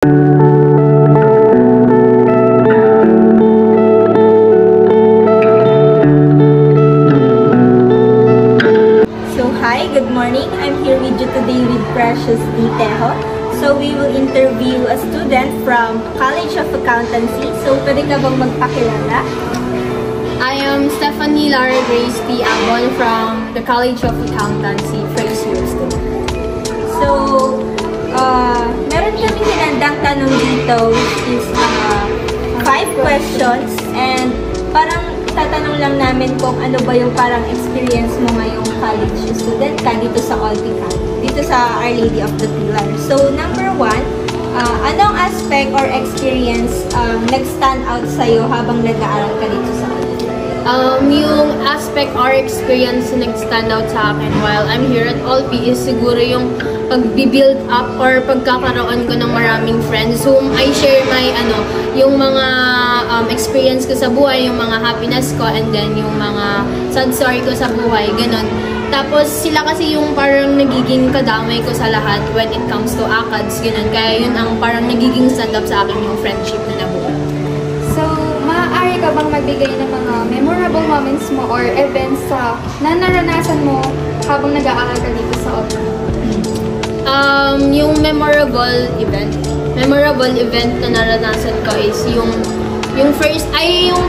Good morning. I'm here with you today with Precious D. Tejo. So we will interview a student from College of Accountancy. So pwede ka bang magpakilala? I am Stephanie Lara Grace P. Abon from the College of Accountancy, first year student. So, meron kami hinandang tanong dito, which is 5 questions, and parang tatanong lang namin kung ano ba yung parang experience mo ngayong college student ka dito sa Altica, dito sa Our Lady of the Pilar. So, number 1, anong aspect or experience nag-stand out sa'yo habang nag-aaral ka dito sa Altica? Yung aspect or experience na nag-stand out sa akin while I'm here at Alpi is siguro yung pag-build up or pagkakaroon ko ng maraming friends whom I share my yung mga experience ko sa buhay, yung mga happiness ko, and then yung mga sad story ko sa buhay, ganun. Tapos sila kasi yung parang nagiging kadamay ko sa lahat when it comes to ACADS, ganun. Kaya yun ang parang nagiging stand up sa akin yung friendship na nabuo. So, maaari ka bang magbigay ng mga memorable moments mo or events na naranasan mo habang nag-aaral ka dito sa Altica? Yung memorable event na naranasan ko is yung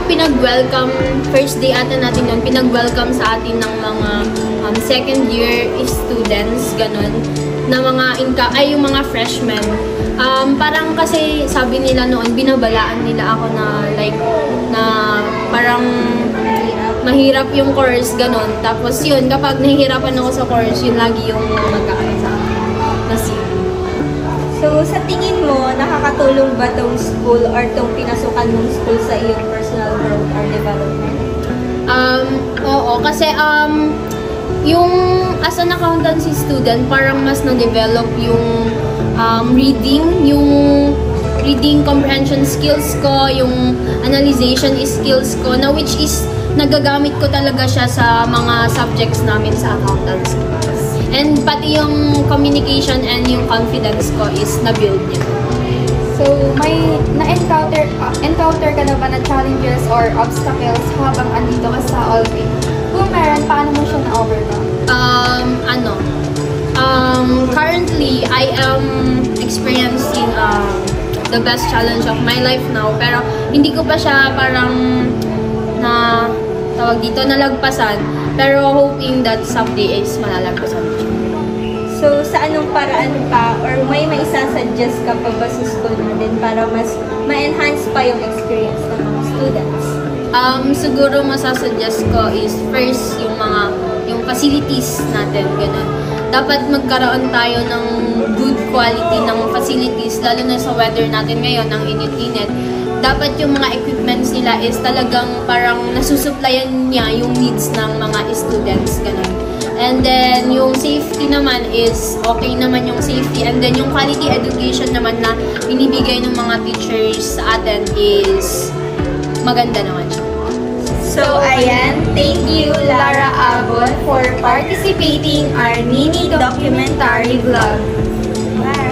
pinag-welcome, first day ata natin yun, pinag-welcome sa atin ng mga second year students, ganun, na yung mga freshmen. Parang kasi sabi nila noon, binabalaan nila ako na parang mahirap yung course, ganun. Tapos yun, kapag nahihirapan ako sa course, yun lagi yung magkakaroon sa akin. So, sa tingin mo, nakakatulong ba tong school or tong pinasukan mong school sa iyong personal growth or development? Oo, kasi yung as an accountancy student, parang mas na-develop yung reading comprehension skills ko, yung analyzation skills ko, na which is nagagamit ko talaga siya sa mga subjects namin sa accountancy. And pati yung communication and yung confidence ko is na-build niya. So, may na-encounter ka na ba na challenges or obstacles habang andito ka sa Alpi? Kung meron, paano mo siya na-overcome? Currently, I am experiencing the best challenge of my life now. Pero hindi ko pa siya parang nalagpasan. Pero hoping that someday is malalagpasan ko siya. So, sa anong paraan pa or may maisasuggest ka pa ba sa school natin para mas ma-enhance pa yung experience ng mga students? Siguro masasuggest ko is first yung facilities natin, ganun. Dapat magkaroon tayo ng good quality ng facilities, lalo na sa weather natin ngayon, ang init-init. Dapat yung mga equipments nila is talagang parang nasusupplyan niya yung needs ng mga students, ganun. And then, yung safety naman is okay naman yung safety. And then, yung quality education naman na binibigay ng mga teachers sa atin is maganda naman siya. So, ayan. Thank you, Lara Abon, for participating our mini documentary vlog. Bye!